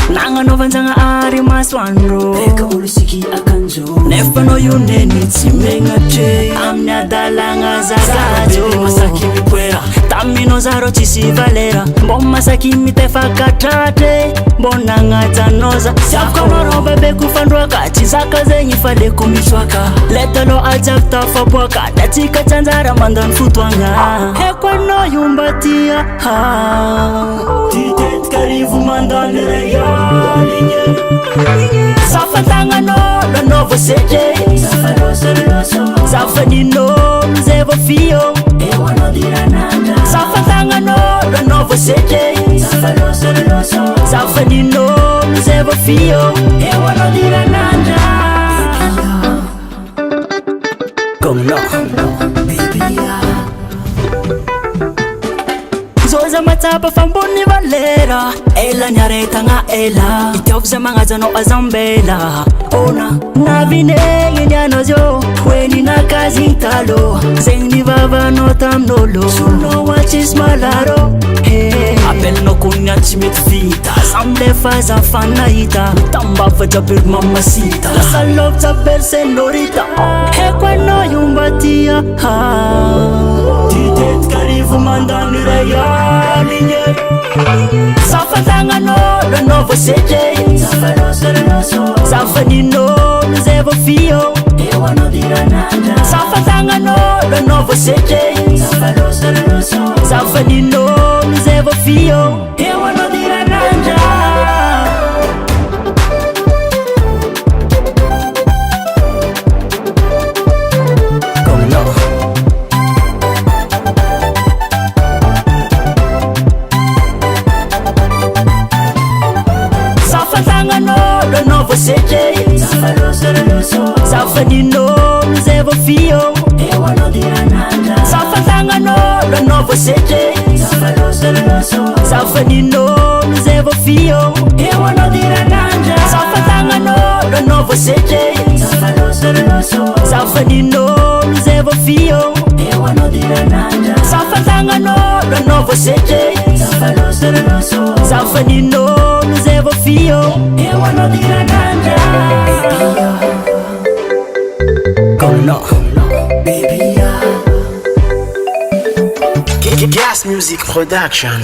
Nanganovanjangaary masoandro eka olo siky akanjo nefa anao io neny tsy megnatre amin'ny adalagna zagajo masaky mipoera taminao zaro tsisy valera mbô masaky mitefakatratre mbô nagnajanao za sy afaka anao bebe kofandroaka tsy zaka zegny faleko misoaka letalo ajiaby tafaboaka datsika tsanjara mandany fotoagna heko anao io mba tia titetika rivo mandany regaligny safantagnanao lanao vosetre zafaninao mizay vofio safantagnanao lanao vosetre zafaninao mizay vofio zoza matsapa fambony valera ela niaretagna ela itiavy zay magnajanao azambela ona navinegny nianao zio hoeny nakazigny talo zegny nivavanao tamin'olo sonao atsisy malaro apelanao kony tsy mety vita samle fazafannahita tambava jabery mamasita lasalov jabery senorita heko anao io mba tia titetika rivo mandany regaligny safantagnanao lanao vosetre zafaninao mizay vofio safantagnanao lanao vosetre zafaninao mizay vofio lanao vosetre zafaninao mizay vofio safantagnanao lanao vosetre zafaninao mizay vofio safantagnanao lanao vosetre zafaninao mizay vofio safantagnanao lanao vosetre zafaninao mizay vofio Gas Music Production.